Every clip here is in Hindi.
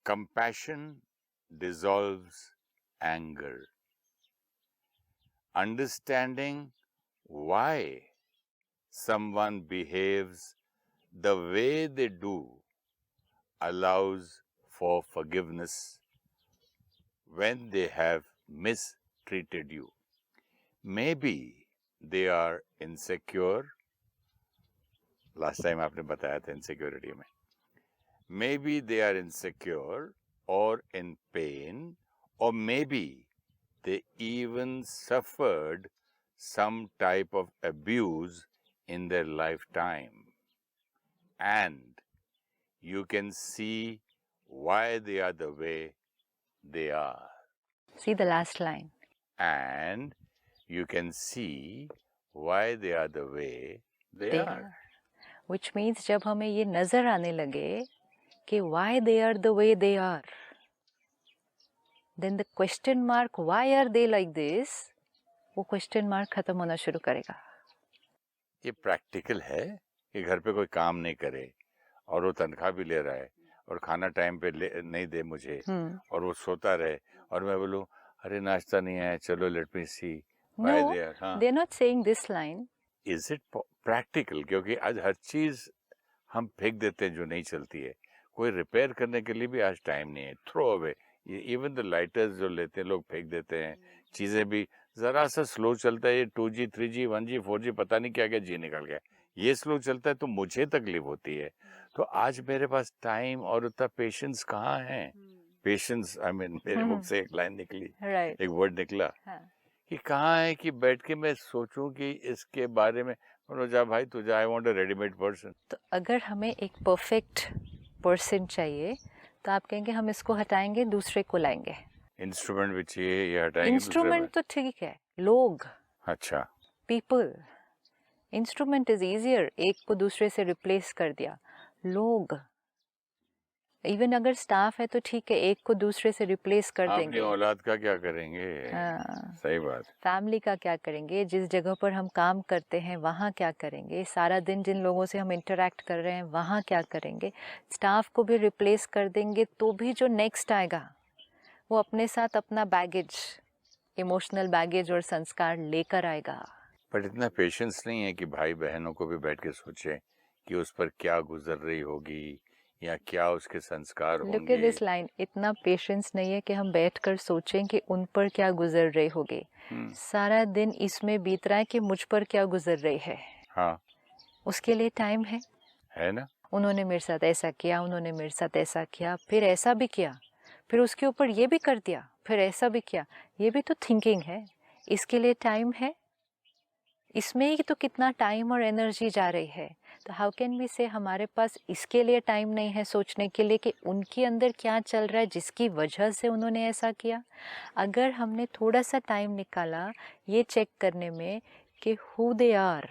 Compassion dissolves anger. Understanding why someone behaves the way they do allows for forgiveness when they have mistreated you. Maybe they are insecure. Last time आपने बताया था insecurity में. Maybe they are insecure or in pain, or maybe they even suffered some type of abuse in their lifetime. And you can see why they are the way they are. See the last line. And you can see why they are the way they are. Which means जब हमें ये नजर आने लगे कि why they are the way they are, then the question mark why are they like this, वो question mark खत्म होना शुरू करेगा. ये प्रैक्टिकल है कि घर पे कोई काम नहीं करे और वो तनख्वाह भी ले रहा है और खाना टाइम पे नहीं दे मुझे और वो सोता रहे और मैं बोलूं अरे नाश्ता नहीं है चलो let me see why they are. हाँ, they are not saying this line. Is it practical? क्योंकि आज हर चीज हम फेंक देते हैं जो नहीं चलती है. कोई रिपेयर करने के लिए भी आज टाइम नहीं है. Throw away. Even the lighters जो लेते हैं लोग फेंक देते हैं. चीजें भी जरा सा स्लो चलता है. 2G 3G 1G 4G पता नहीं क्या क्या जी निकल गया. ये स्लो चलता है तो मुझे तकलीफ होती है. तो आज मेरे पास टाइम और उतना पेशेंस कहाँ है. पेशेंस आई मीन मेरे मुख से एक लाइन निकली, एक वर्ड निकला कि कहाँ है कि बैठ के मैं सोचूं कि इसके बारे में. जा भाई तुझे I want a readymade person. तो अगर हमें एक परफेक्ट पर्सन चाहिए तो आप कहेंगे हम इसको हटाएंगे दूसरे को लाएंगे. इंस्ट्रूमेंट भी चाहिए, ये हटाएंगे. इंस्ट्रूमेंट तो ठीक है, लोग, अच्छा, पीपल. इंस्ट्रूमेंट इज इजियर, एक को दूसरे से रिप्लेस कर दिया. लोग, इवन अगर स्टाफ है तो ठीक है, एक को दूसरे से रिप्लेस कर देंगे. अपनी औलाद का क्या करेंगे? सही बात. फैमिली का क्या करेंगे? जिस जगह पर हम काम करते हैं वहाँ क्या करेंगे? सारा दिन जिन लोगों से हम इंटरेक्ट कर रहे हैं वहाँ क्या करेंगे? स्टाफ को भी रिप्लेस कर देंगे तो भी जो नेक्स्ट आएगा वो अपने साथ अपना बैगेज, इमोशनल बैगेज और संस्कार लेकर आएगा. बट इतना पेशेंस नहीं है कि भाई बहनों को भी बैठ के सोचे कि उस पर क्या गुजर रही होगी या क्या उसके संस्कार होंगे. Look at this line. इतना पेशेंस नहीं है कि हम बैठकर सोचें कि उन पर क्या गुजर रही होगी. सारा दिन इसमें बीत रहा है कि मुझ पर क्या गुजर रही है. हाँ, उसके लिए टाइम है ना. उन्होंने मेरे साथ ऐसा किया, उन्होंने मेरे साथ ऐसा किया, फिर ऐसा भी किया, फिर उसके ऊपर ये भी कर दिया, फिर ऐसा भी किया. ये भी तो थिंकिंग है. इसके लिए टाइम है. इसमें ही तो कितना टाइम और एनर्जी जा रही है. तो हाउ कैन वी से हमारे पास इसके लिए टाइम नहीं है सोचने के लिए कि उनके अंदर क्या चल रहा है जिसकी वजह से उन्होंने ऐसा किया. अगर हमने थोड़ा सा टाइम निकाला ये चेक करने में कि who they are,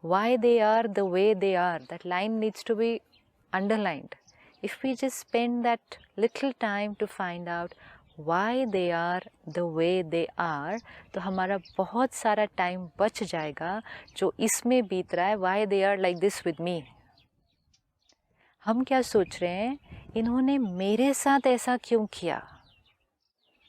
why they are the way they are, that line needs to be underlined. If we just spend that little time to find out why they are the way they are, तो हमारा बहुत सारा टाइम बच जाएगा जो इसमें बीत रहा है why they are like this with me. हम क्या सोच रहे हैं, इन्होंने मेरे साथ ऐसा क्यों किया,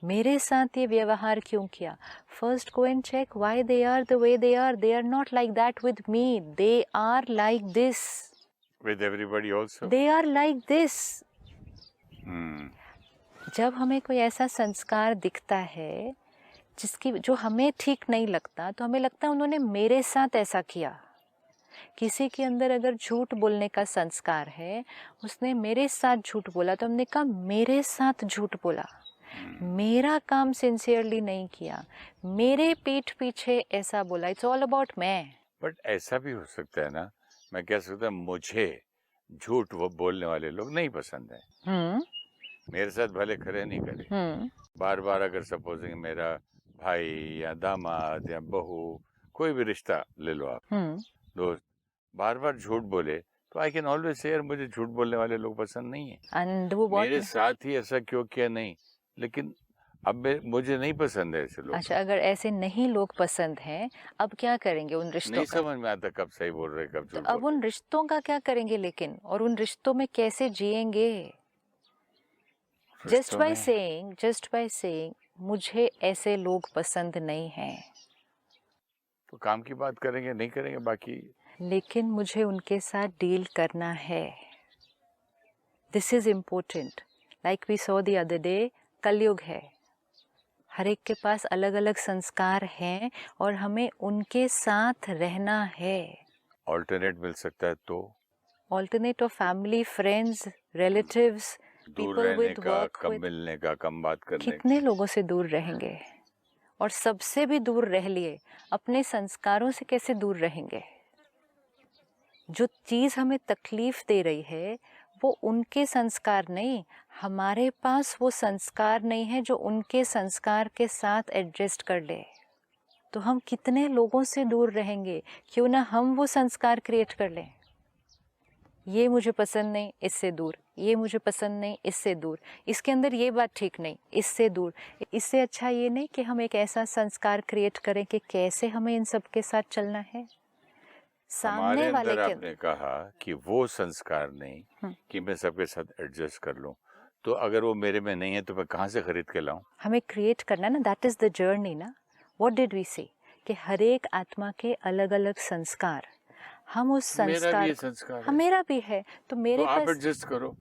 मेरे साथ ये व्यवहार क्यों किया. First go and check why they are the way they are. They are not like that with me. They are like this. With everybody also. They are like this. जब हमें कोई ऐसा संस्कार दिखता है जिसकी जो हमें ठीक नहीं लगता तो हमें लगता है उन्होंने मेरे साथ ऐसा किया. किसी के अंदर अगर झूठ बोलने का संस्कार है, उसने मेरे साथ झूठ बोला तो हमने कहा मेरे साथ झूठ बोला, मेरा काम सिंसियरली नहीं किया, मेरे पीठ पीछे ऐसा बोला. इट्स ऑल अबाउट मैं. बट ऐसा भी हो सकता है ना, मैं कह सकता हूँ मुझे झूठ वो बोलने वाले लोग नहीं पसंद है. मेरे साथ भले खरे नहीं करे. बार बार अगर सपोजिंग मेरा भाई या दामाद या बहू, कोई भी रिश्ता ले लो आप, दोस्त, बार बार झूठ बोले तो आई कैन ऑलवेज से मुझे झूठ बोलने वाले लोग पसंद नहीं है. मेरे साथ ही ऐसा क्यों किया नहीं, लेकिन अब मुझे नहीं पसंद है ऐसे लोग. अच्छा, अगर ऐसे नहीं लोग पसंद हैं, अब क्या करेंगे उन रिश्तों नहीं समझ में आता कब सही बोल रहे कब झूठ. तो अब उन रिश्तों का क्या करेंगे लेकिन, और उन रिश्तों में कैसे जिएंगे. जस्ट बाय में सेइंग मुझे ऐसे लोग पसंद नहीं हैं, तो काम की बात करेंगे, नहीं करेंगे बाकी। लेकिन मुझे उनके साथ डील करना है। This is important. Like we saw the other day, Kalyug है, हर एक के पास अलग अलग संस्कार हैं और हमें उनके साथ रहना है। ऑल्टरनेट मिल सकता है तो alternate of family, friends, relatives, दूर पीपल रहने विद का, वर्क कम विद, मिलने का, कम बात करने का। कितने लोगों से दूर रहेंगे? और सबसे भी दूर रह लिए, अपने संस्कारों से कैसे दूर रहेंगे? जो चीज़ हमें तकलीफ दे रही है वो उनके संस्कार नहीं, हमारे पास वो संस्कार नहीं है जो उनके संस्कार के साथ एडजस्ट कर ले। तो हम कितने लोगों से दूर रहेंगे? क्यों ना हम वो संस्कार क्रिएट कर लें। ये मुझे पसंद नहीं, इससे दूर। ये मुझे पसंद नहीं, इससे दूर। इसके अंदर ये बात ठीक नहीं, इससे दूर। इससे अच्छा ये नहीं कि हम एक ऐसा संस्कार क्रिएट करें कि कैसे हमें इन सब के साथ चलना है। हमारे सामने वाले अंदर के आपने कहा कि वो संस्कार नहीं कि मैं सबके साथ एडजस्ट कर लूं, तो अगर वो मेरे में नहीं है तो मैं कहाँ से खरीद के लाऊं? हमें क्रिएट करना ना, दैट इज द जर्नी ना। व्हाट डिड वी से कि हर एक आत्मा के अलग अलग संस्कार, हम उस मेरा भी संस्कार ये को, संस्कार हाँ है, मेरा भी है, तो तो मेरे आप पास, एडजस्ट करो।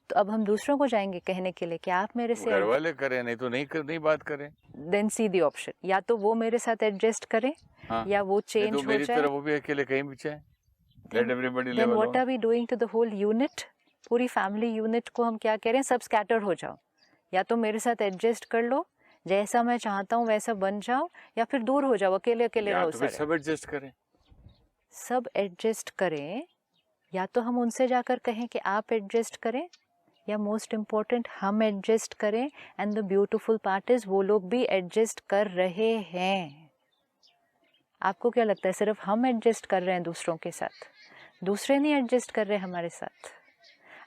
तो अब हम दूसरों को जाएंगे कहने के लिए कि आप मेरे से, घर वाले करें, नहीं तो नहीं बात करें। देन सी द ऑप्शन, या तो वो मेरे साथ एडजस्ट करें हाँ, या वो नहीं तो चेंज हो मेरी जाए। तरह वो भी अकेले कहीं भी चाहे। Let everybody then live what alone. Are we doing to the whole unit? पूरी फैमिली यूनिट को हम क्या कह रहे हैं? सब स्कैटर्ड हो जाओ, या तो मेरे साथ एडजस्ट कर लो, जैसा मैं चाहता हूँ वैसा बन जाओ, या फिर दूर हो जाओ, अकेले अकेले या रहो तो फिर सारे। सब एडजस्ट करें। सब एडजस्ट करें, या तो हम उनसे जाकर कहें कि आप एडजस्ट करें, या मोस्ट इम्पोर्टेंट हम एडजस्ट करें। And the beautiful part is वो लोग भी एडजस्ट कर रहे हैं। आपको क्या लगता है सिर्फ हम एडजस्ट कर रहे हैं दूसरों के साथ? दूसरे नहीं एडजस्ट कर रहे हमारे साथ।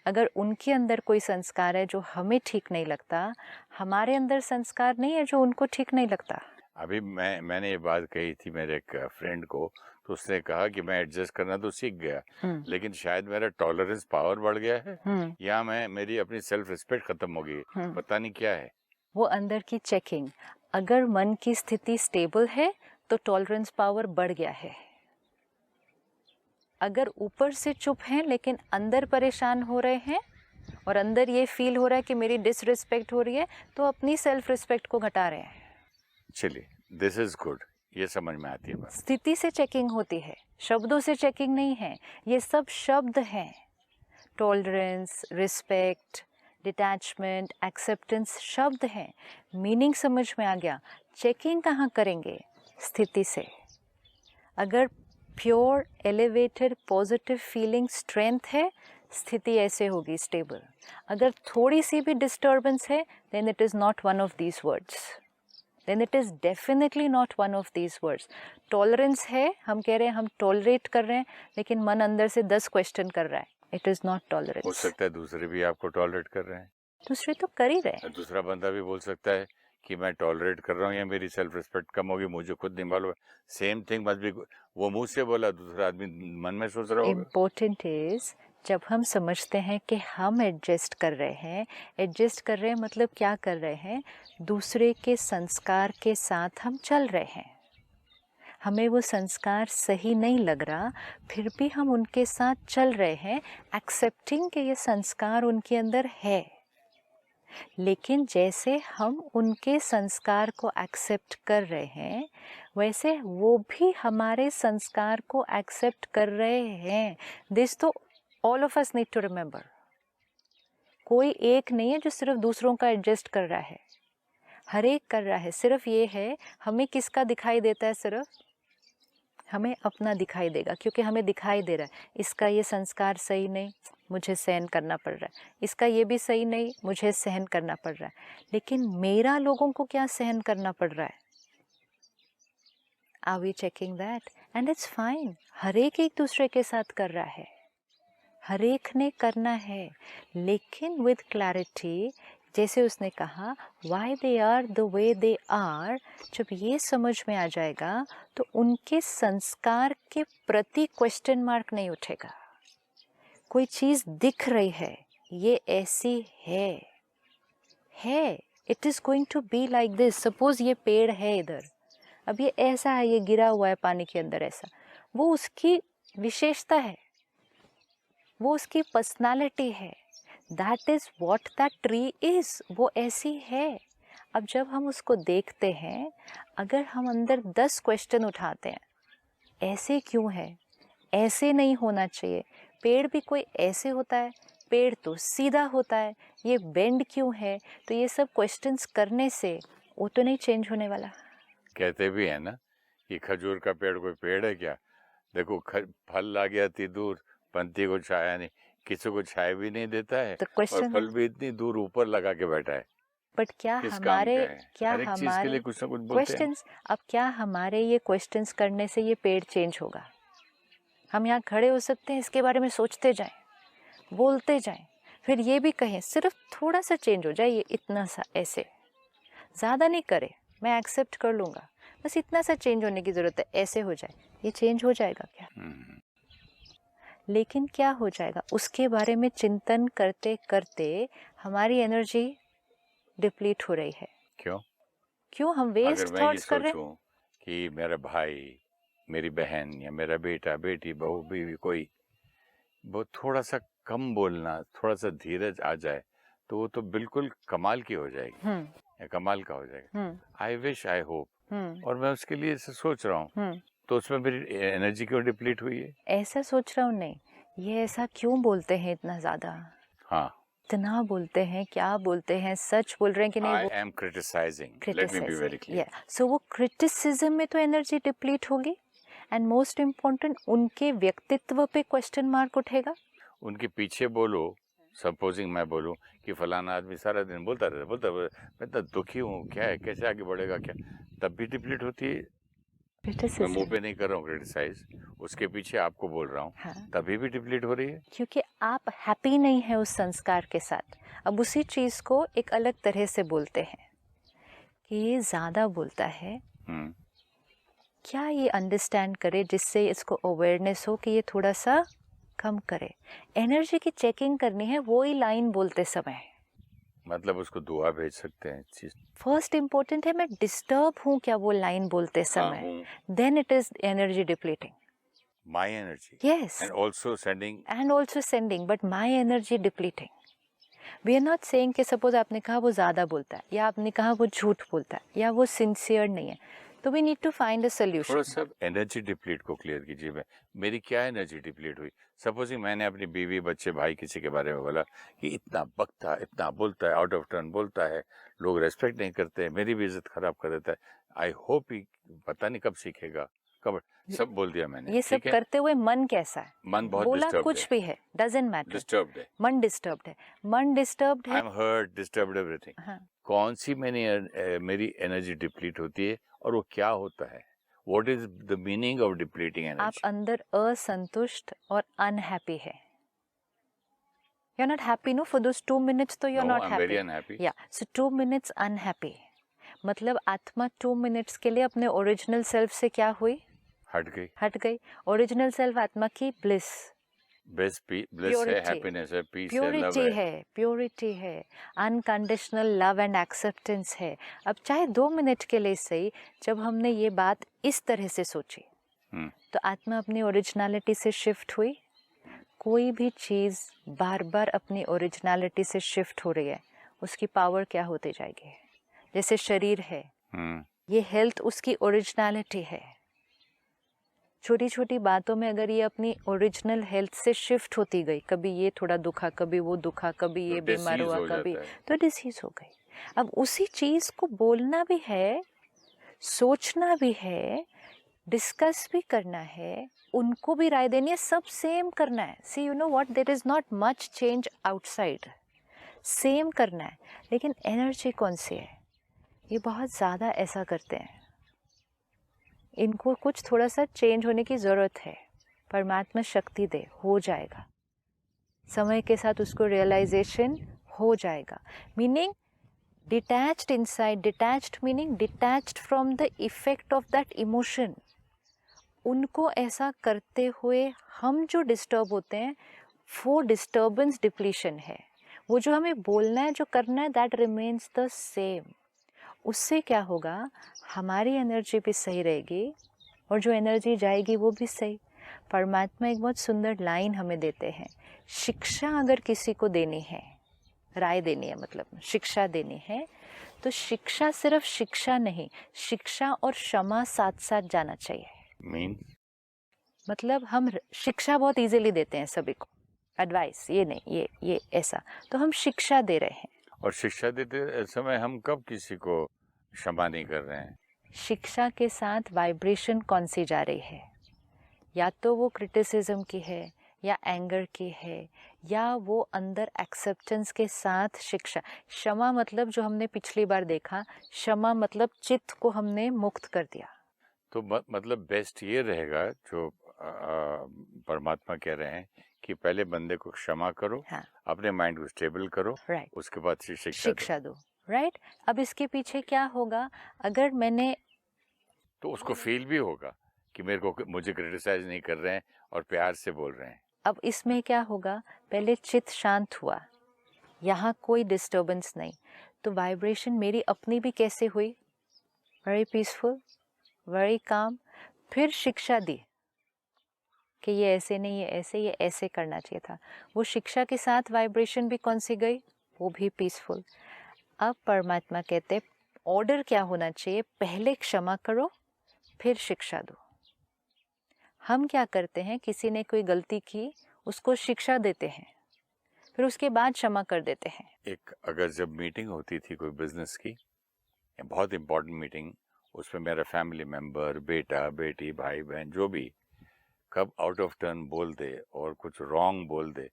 अगर उनके अंदर कोई संस्कार है जो हमें ठीक नहीं लगता, हमारे अंदर संस्कार नहीं है जो उनको ठीक नहीं लगता। अभी मैंने ये बात कही थी मेरे एक फ्रेंड को, तो उसने कहा कि मैं एडजस्ट करना तो सीख गया, लेकिन शायद मेरा टॉलरेंस पावर बढ़ गया है या मेरी अपनी सेल्फ रिस्पेक्ट खत्म हो गई, पता नहीं क्या है। वो अंदर की चेकिंग, अगर मन की स्थिति स्टेबल है तो टॉलरेंस पावर बढ़ गया है। अगर ऊपर से चुप हैं लेकिन अंदर परेशान हो रहे हैं और अंदर ये फील हो रहा है कि मेरी डिसरिस्पेक्ट हो रही है, तो अपनी सेल्फ रिस्पेक्ट को घटा रहे हैं। चलिए, दिस इज गुड, ये समझ में आती है बात। स्थिति से चेकिंग होती है, शब्दों से चेकिंग नहीं है। ये सब शब्द हैं, टॉलरेंस, रिस्पेक्ट, डिटैचमेंट, एक्सेप्टेंस शब्द हैं। मीनिंग समझ में आ गया। चेकिंग कहाँ करेंगे? स्थिति से। अगर pure elevated positive feeling strength है, स्थिति ऐसे होगी स्टेबल। अगर थोड़ी सी भी डिस्टर्बेंस है, then it is not one of these words, then it is definitely not one of these words. Tolerance है, हम कह रहे हैं हम टॉलरेट कर रहे हैं, लेकिन मन अंदर से 10 क्वेश्चन कर रहा है, इट इज़ नॉट हो टॉलरेंस। सकता है दूसरे भी आपको टॉलरेट कर रहे हैं, दूसरे तो कर ही रहे हैं। दूसरा बंदा भी बोल सकता है कि मैं टॉलरेट कर रहा हूँ या मेरी सेल्फ रिस्पेक्ट कम होगी, मुझे खुद नहीं मालूम। सेम थिंग मस्ट बी, वो मुंह से बोला, दूसरा आदमी मन में सोच रहा होगा। इम्पोर्टेंट इज, जब हम समझते हैं कि हम एडजस्ट कर रहे हैं, एडजस्ट कर रहे हैं मतलब क्या कर रहे हैं? दूसरे के संस्कार के साथ हम चल रहे हैं। हमें वो संस्कार सही नहीं लग रहा, फिर भी हम उनके साथ चल रहे हैं, एक्सेप्टिंग कि ये संस्कार उनके अंदर है। लेकिन जैसे हम उनके संस्कार को एक्सेप्ट कर रहे हैं, वैसे वो भी हमारे संस्कार को एक्सेप्ट कर रहे हैं। दिस तो all of us need to remember. कोई एक नहीं है जो सिर्फ दूसरों का एडजस्ट कर रहा है, हर एक कर रहा है। सिर्फ ये है, हमें किसका दिखाई देता है? सिर्फ हमें अपना दिखाई देगा, क्योंकि हमें दिखाई दे रहा है इसका ये संस्कार सही नहीं, मुझे सहन करना पड़ रहा है, इसका ये भी सही नहीं, मुझे सहन करना पड़ रहा है। लेकिन मेरा लोगों को क्या सहन करना पड़ रहा है? Are we checking that? And it's fine. हर एक दूसरे के साथ कर रहा है, हर एक ने करना है, लेकिन विद क्लैरिटी। जैसे उसने कहा, why they are the way they are, जब ये समझ में आ जाएगा तो उनके संस्कार के प्रति क्वेश्चन मार्क नहीं उठेगा। कोई चीज़ दिख रही है, ये ऐसी है, है, it is going to be like this. Suppose ये पेड़ है इधर, अब ये ऐसा है, ये गिरा हुआ है पानी के अंदर ऐसा, वो उसकी विशेषता है, वो उसकी पर्सनालिटी है। That is what that tree is, वो ऐसी है। अब जब हम उसको देखते हैं, अगर हम अंदर 10 क्वेश्चन उठाते हैं, ऐसे क्यों है, ऐसे नहीं होना चाहिए, पेड़ भी कोई ऐसे होता है, पेड़ तो सीधा होता है, ये बेंड क्यों है, तो ये सब क्वेश्चंस करने से वो तो नहीं चेंज होने वाला। कहते भी है ना कि खजूर का पेड़ कोई पेड़ है क्या, देखो फल ला गया इतनी दूर, पंथी को छाया नहीं, किसी को छाया भी नहीं देता है, तो और क्वेश्चन फल भी इतनी दूर ऊपर लगा के बैठा है। बट क्या किस काम हमारे का है? क्या हर एक चीज के हमारे लिए कुछ ना कुछ बोलते हैं। क्वेश्चंस, अब क्या हमारे ये क्वेश्चंस करने से ये पेड़ चेंज होगा? हम यहाँ खड़े हो सकते हैं, इसके बारे में सोचते जाएं, बोलते जाएं, फिर ये भी कहें सिर्फ थोड़ा सा चेंज हो जाए, ये इतना सा ऐसे, ज़्यादा नहीं करे, मैं एक्सेप्ट कर लूँगा, बस इतना सा चेंज होने की ज़रूरत है, ऐसे हो जाए, ये चेंज हो जाएगा क्या? लेकिन क्या हो जाएगा, उसके बारे में चिंतन करते करते हमारी एनर्जी डिप्लीट हो रही है। क्यों हम वेस्ट अगर मैं ये थॉट्स कर रहे हैं? सोचूं कि मेरा भाई, मेरी बहन या मेरा बेटा, बेटी, बहू, बीवी, कोई वो थोड़ा सा कम बोलना, थोड़ा सा धीरज आ जाए, तो वो तो बिल्कुल कमाल की हो जाएगी, या कमाल का हो जाएगा। आई विश, आई होप, और मैं उसके लिए ऐसे सोच रहा हूँ, तो उसमें मेरी एनर्जी क्यों डिप्लीट हुई है? ऐसा सोच रहा हूँ नहीं, ये ऐसा क्यों बोलते हैं इतना ज़्यादा? हाँ, इतना बोलते हैं, क्या बोलते हैं, सच बोल रहे हैं कि नहीं? I am criticising, let me be very clear. So वो क्रिटिसिज्म में तो एनर्जी डिप्लीट होगी, एंड मोस्ट इम्पोर्टेंट उनके व्यक्तित्व पे क्वेश्चन मार्क उठेगा। उनके पीछे बोलो, सपोजिंग मैं बोलूं कि फलाना आदमी सारा दिन बोलता रहता, मैं इतना दुखी हूँ, क्या है, कैसे आगे बढ़ेगा क्या, तब भी डिप्लीट होती है। मैं मुंह पे नहीं कर रहा हूँ क्रिटिसाइज, उसके पीछे आपको बोल रहा हूँ, हाँ। तभी भी डिप्लीट हो रही है, क्योंकि आप हैप्पी नहीं है उस संस्कार के साथ। अब उसी चीज़ को एक अलग तरह से बोलते हैं कि ये ज़्यादा बोलता है, क्या ये अंडरस्टैंड करे जिससे इसको अवेयरनेस हो कि ये थोड़ा सा कम करे। एनर्जी की चेकिंग करनी है वो ही लाइन बोलते समय, मतलब उसको दुआ भेज सकते हैं चीज। फर्स्ट इम्पोर्टेंट है मैं डिस्टर्ब हूँ क्या वो लाइन बोलते समय, then it is energy depleting my energy, yes, and also sending but my energy depleting. We are not saying कि सपोज आपने कहा वो ज़्यादा बोलता है, या आपने कहा वो झूठ बोलता है, या वो सिंसियर नहीं है, तो we need to find a solution. थोड़ा सा एनर्जी डिप्लीट को क्लियर कीजिए। मेरी क्या एनर्जी डिप्लीट हुई? सपोजिंग मैंने अपनी बीवी, बच्चे, भाई, किसी के बारे में बोला कि इतना बकता, इतना बोलता है, आउट ऑफ टर्न बोलता है, लोग रेस्पेक्ट नहीं करते, मेरी भी इज्जत खराब कर देता है। आई होप ही पता नहीं कब सीखेगा, कब, सब बोल दिया मैंने। ये सब करते हुए मन कैसा है? मन बहुत बोला डिस्टर्ब्ड कुछ भी है, डजंट मैटर, डिस्टर्ब्ड है, मन डिस्टर्ब्ड है, मन डिस्टर्ब्ड है, I am hurt, disturbed, everything. हाँ। कौन सी मेरी एनर्जी डिप्लीट होती है और वो क्या होता है? What is the meaning of depleting energy? आप अंदर असंतुष्ट और अनहैप्पी है। You're not happy, no? For those 2 minutes, तो you're No, not I'm happy. very unhappy. Yeah, so 2 minutes unhappy. मतलब आत्मा 2 minutes के लिए अपने ओरिजिनल सेल्फ से क्या हुई? हट गई। ओरिजिनल सेल्फ आत्मा की ब्लिस, ब्लिस है, हैप्पीनेस है, पीस है, लव है, प्योरिटी है, अनकंडीशनल लव एंड एक्सेप्टेंस है। अब चाहे 2 मिनट के लिए सही, जब हमने ये बात इस तरह से सोची, तो आत्मा अपनी ओरिजिनलिटी से शिफ्ट हुई। कोई भी चीज़ बार बार अपनी ओरिजिनलिटी से शिफ्ट हो रही है, उसकी पावर क्या होती जाएगी? जैसे शरीर है, ये हेल्थ उसकी ओरिजिनलिटी है। छोटी छोटी बातों में अगर ये अपनी ओरिजिनल हेल्थ से शिफ्ट होती गई, कभी ये थोड़ा दुखा, कभी वो दुखा, कभी ये बीमार हुआ, कभी तो डिसीज हो गई। अब उसी चीज़ को बोलना भी है, सोचना भी है, डिस्कस भी करना है, उनको भी राय देनी है, सब सेम करना है। See you know what, there is not much change outside, same करना है। लेकिन एनर्जी कौन सी है? ये बहुत ज़्यादा ऐसा करते हैं, इनको कुछ थोड़ा सा चेंज होने की ज़रूरत है। परमात्मा शक्ति दे, हो जाएगा, समय के साथ उसको रियलाइजेशन हो जाएगा। Meaning detached inside, detached meaning detached from the effect of that emotion. उनको ऐसा करते हुए हम जो डिस्टर्ब होते हैं, वो डिस्टर्बेंस डिप्लीशन है, वो जो हमें बोलना है, जो करना है, दैट रिमेन्स द सेम। उससे क्या होगा, हमारी एनर्जी भी सही रहेगी और जो एनर्जी जाएगी वो भी सही। परमात्मा एक बहुत सुंदर लाइन हमें देते हैं, शिक्षा अगर किसी को देनी है, राय देनी है, मतलब शिक्षा देनी है, तो शिक्षा सिर्फ शिक्षा नहीं, शिक्षा और क्षमा साथ साथ जाना चाहिए। मीन मतलब हम शिक्षा बहुत इजीली देते हैं सभी को, एडवाइस ये नहीं, ये ऐसा, तो हम शिक्षा दे रहे हैं। और शिक्षा देते समय हम कब किसी को क्षमा नहीं कर रहे हैं? शिक्षा के साथ वाइब्रेशन कौन सी जा रही है, या तो वो क्रिटिसिज्म की है, या एंगर की है, या वो अंदर एक्सेप्टेंस के साथ शिक्षा। क्षमा मतलब जो हमने पिछली बार देखा, क्षमा मतलब चित्त को हमने मुक्त कर दिया। तो मतलब बेस्ट ये रहेगा जो परमात्मा कह रहे हैं कि पहले बंदे को क्षमा करो, हाँ, अपने माइंड को स्टेबल करो, राइट, उसके बाद शिक्षा दो। शिक्षा दो, राइट। अब इसके पीछे क्या होगा, अगर मैंने, तो उसको फील भी होगा कि मुझे क्रिटिसाइज नहीं कर रहे हैं और प्यार से बोल रहे हैं। अब इसमें क्या होगा, पहले चित्त शांत हुआ, यहाँ कोई डिस्टर्बेंस नहीं, तो वाइब्रेशन मेरी अपनी भी कैसे हुई, वेरी पीसफुल, वेरी काम। फिर शिक्षा दी कि ये ऐसे नहीं, ये ऐसे करना चाहिए था, वो शिक्षा के साथ वाइब्रेशन भी कौन सी गई, वो भी पीसफुल। अब परमात्मा कहते ऑर्डर क्या होना चाहिए, पहले क्षमा करो फिर शिक्षा दो। हम क्या करते हैं, किसी ने कोई गलती की, उसको शिक्षा देते हैं, फिर उसके बाद क्षमा कर देते हैं। एक अगर जब मीटिंग होती थी कोई बिजनेस की, बहुत इंपॉर्टेंट मीटिंग, उसमें मेरा फैमिली मेंबर, बेटा बेटी, भाई बहन जो भी कब आउट ऑफ टर्न बोल दे और कुछ रॉन्ग बोल दे,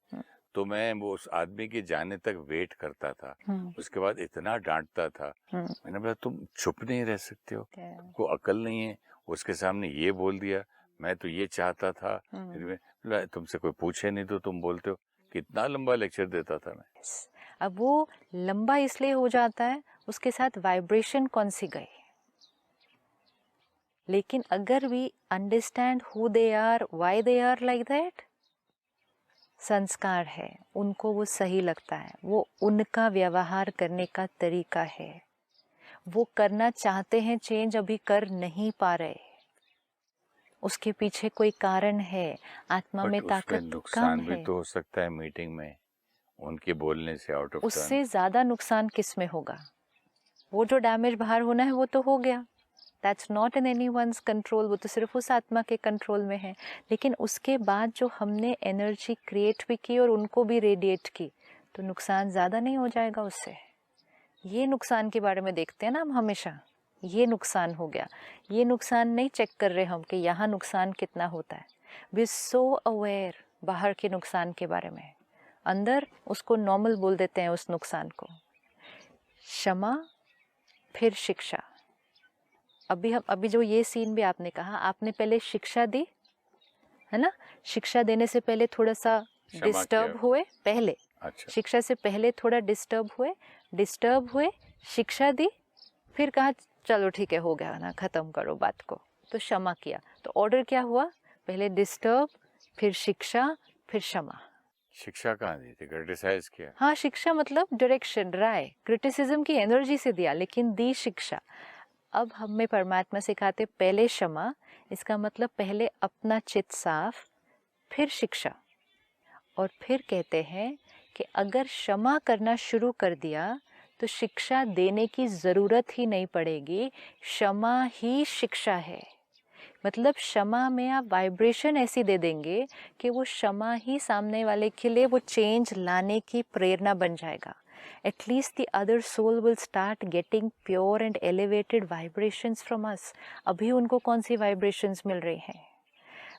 तो मैं वो उस आदमी के जाने तक वेट करता था। उसके बाद इतना डांटता था, मैंने बोला तुम चुप नहीं रह सकते हो, को अकल नहीं है, उसके सामने ये बोल दिया, मैं तो ये चाहता था, फिर मैं बोला तुमसे कोई पूछे नहीं तो तुम बोलते हो। कितना लंबा लेक्चर देता था मैं। अब वो लंबा इसलिए हो जाता है, उसके साथ वाइब्रेशन कौन सी गई। लेकिन अगर we understand who they are, why they are like that, संस्कार है, उनको वो सही लगता है, वो उनका व्यवहार करने का तरीका है, वो करना चाहते हैं चेंज, अभी कर नहीं पा रहे, उसके पीछे कोई कारण है, आत्मा में ताकत तो कम नुकसान भी है। तो हो सकता है मीटिंग में उनके बोलने से आउट ऑफ टर्न। उससे ज्यादा नुकसान किस में होगा, वो जो डैमेज बाहर होना है वो तो हो गया, that's not in anyone's control, वो तो सिर्फ उस आत्मा के कंट्रोल में है। लेकिन उसके बाद जो हमने एनर्जी क्रिएट भी की और उनको भी रेडिएट की, तो नुकसान ज़्यादा नहीं हो जाएगा उससे। ये नुकसान के बारे में देखते हैं ना हम हमेशा, ये नुकसान हो गया, ये नुकसान नहीं चेक कर रहे हम कि यहाँ नुकसान कितना होता है। वी सो अवेयर बाहर के नुकसान के बारे में, अंदर उसको नॉर्मल बोल देते हैं उस नुकसान को। क्षमा फिर शिक्षा। अभी जो ये सीन भी आपने कहा, आपने पहले शिक्षा दी है ना, शिक्षा देने से पहले थोड़ा सा डिस्टर्ब हुए, पहले अच्छा, शिक्षा से पहले थोड़ा डिस्टर्ब हुए, शिक्षा दी, फिर कहा चलो ठीक है हो गया ना, खत्म करो बात को, तो क्षमा किया। तो ऑर्डर क्या हुआ, पहले डिस्टर्ब, फिर शिक्षा, फिर क्षमा। शिक्षा कहाँ दी थी, क्रिटिसाइज किया। हाँ, शिक्षा मतलब डायरेक्शन, राय, क्रिटिसिज्म की एनर्जी से दिया, लेकिन दी शिक्षा। अब हमें परमात्मा सिखाते पहले क्षमा, इसका मतलब पहले अपना चित्त साफ, फिर शिक्षा। और फिर कहते हैं कि अगर क्षमा करना शुरू कर दिया तो शिक्षा देने की ज़रूरत ही नहीं पड़ेगी, क्षमा ही शिक्षा है। मतलब क्षमा में आप वाइब्रेशन ऐसी दे देंगे कि वो क्षमा ही सामने वाले के लिए वो चेंज लाने की प्रेरणा बन जाएगा। At least the other soul will start getting pure and elevated vibrations from us. अभी उनको कौन सी vibrations मिल रही हैं?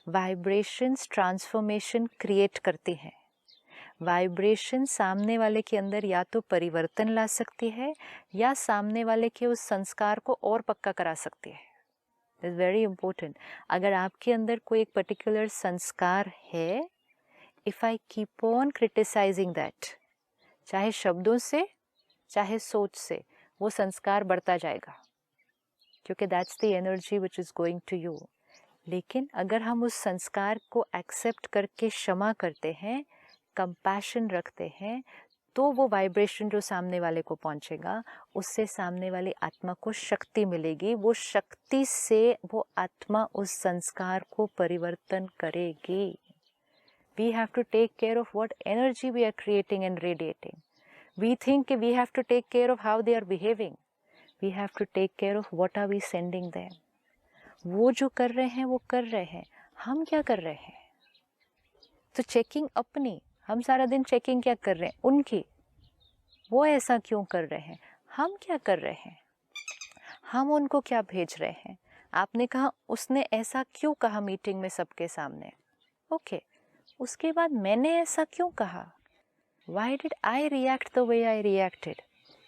Vibrations transformation create करती हैं। वाइब्रेशन सामने वाले के अंदर या तो परिवर्तन ला सकती है, या सामने वाले के उस संस्कार को और पक्का करा सकती है। It's very important. अगर आपके अंदर कोई एक पर्टिकुलर संस्कार है, if I keep on criticising that, चाहे शब्दों से चाहे सोच से, वो संस्कार बढ़ता जाएगा, क्योंकि that's the energy which is going to you. लेकिन अगर हम उस संस्कार को एक्सेप्ट करके क्षमा करते हैं, कंपैशन रखते हैं, तो वो वाइब्रेशन जो सामने वाले को पहुंचेगा, उससे सामने वाली आत्मा को शक्ति मिलेगी। वो शक्ति से वो आत्मा उस संस्कार को परिवर्तन करेगी। We have to take care of what energy we are creating and radiating. We think we have to take care of how they are behaving. We have to take care of what are we sending them. वो जो कर रहे हैं वो कर रहे हैं, हम क्या कर रहे हैं? तो चेकिंग अपनी, हम सारा दिन चेकिंग क्या कर रहे हैं? उनकी, वो ऐसा क्यों कर रहे हैं? हम क्या कर रहे हैं? हम उनको क्या भेज रहे हैं? आपने कहा उसने ऐसा क्यों कहा मीटिंग में सबके सामने? ओके, उसके बाद मैंने ऐसा क्यों कहा? Why did I react the way I reacted?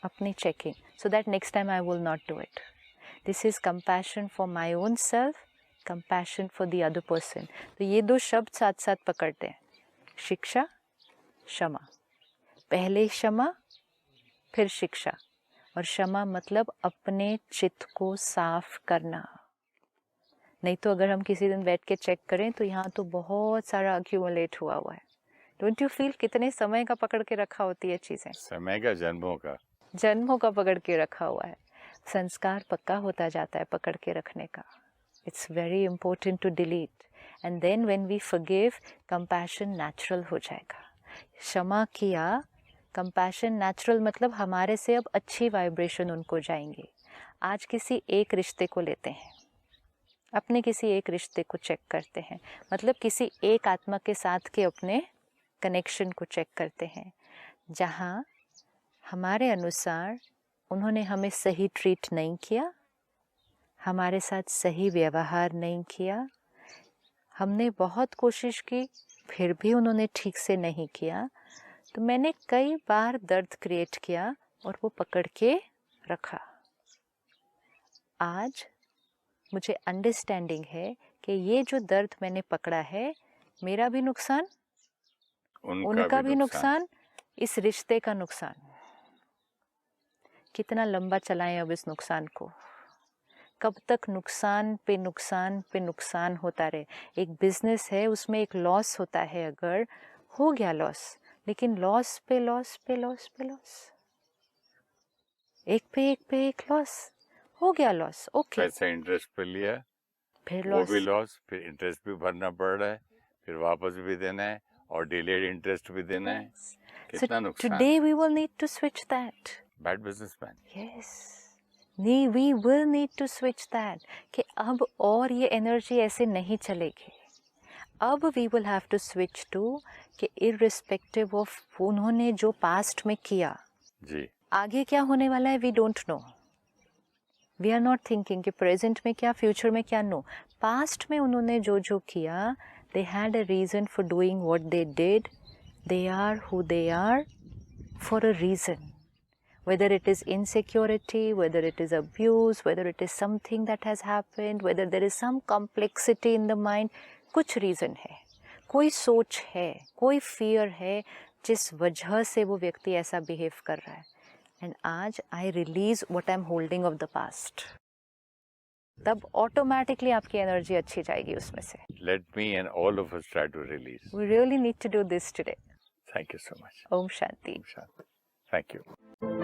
अपनी checking, so that next time I will not do it. This is compassion for my own self, compassion for the other person. तो ये दो शब्द साथ साथ पकड़ते हैं, शिक्षा, क्षमा। पहले क्षमा, फिर शिक्षा। और क्षमा मतलब अपने चित्त को साफ करना। नहीं तो अगर हम किसी दिन बैठ के चेक करें तो यहाँ तो बहुत सारा अक्यूमुलेट हुआ है। डोंट यू फील कितने समय का पकड़ के रखा होती है चीज़ें? समय का, जन्मों का पकड़ के रखा हुआ है। संस्कार पक्का होता जाता है पकड़ के रखने का। It's very important to delete, and then when we forgive, compassion natural हो जाएगा। क्षमा किया, कंपैशन नेचुरल मतलब हमारे से अब अच्छी वाइब्रेशन उनको जाएंगे। आज किसी एक रिश्ते को लेते हैं, अपने किसी एक रिश्ते को चेक करते हैं, मतलब किसी एक आत्मा के साथ के अपने कनेक्शन को चेक करते हैं, जहाँ हमारे अनुसार उन्होंने हमें सही ट्रीट नहीं किया, हमारे साथ सही व्यवहार नहीं किया, हमने बहुत कोशिश की फिर भी उन्होंने ठीक से नहीं किया, तो मैंने कई बार दर्द क्रिएट किया और वो पकड़ के रखा। आज मुझे अंडरस्टैंडिंग है कि ये जो दर्द मैंने पकड़ा है, मेरा भी नुकसान, उनका भी नुकसान, इस रिश्ते का नुकसान। कितना लंबा चलाएं अब इस नुकसान को? कब तक नुकसान पे नुकसान पे नुकसान होता रहे? एक बिजनेस है, उसमें एक लॉस होता है, अगर हो गया लॉस, लेकिन लॉस पे लॉस पे लॉस पे लॉस, एक पे एक लॉस, हो गया लॉस, ओके, पैसा इंटरेस्ट पे लिया, फिर वो लॉस, भी लॉस, फिर इंटरेस्ट भी भरना पड़ रहा है, फिर वापस भी देना है और डिलेड इंटरेस्ट भी देना है। कितना नुकसान। Today we will need to switch that. Bad businessman. Yes. We will need to switch that. कि अब और ये एनर्जी ऐसे नहीं चलेगी। अब we will have to switch to कि irrespective of उन्होंने जो पास्ट में किया, जी, आगे क्या होने वाला है we don't know. We are not thinking कि प्रेजेंट में क्या, फ्यूचर में क्या, नो। पास्ट में उन्होंने जो जो किया, they had a reason for doing what they did. They are who they are for a reason. Whether it is insecurity, whether it is abuse, whether it is something that has happened, whether there is some complexity in the mind, कुछ reason है, कोई सोच है, कोई fear है जिस वजह से वो व्यक्ति ऐसा behave कर रहा है। And आज I release what I'm holding of the past. तब automatically आपकी energy अच्छी जाएगी उसमें से। let me and all of us try to release. We really need to do this today. Thank you so much. Om Shanti. Thank you.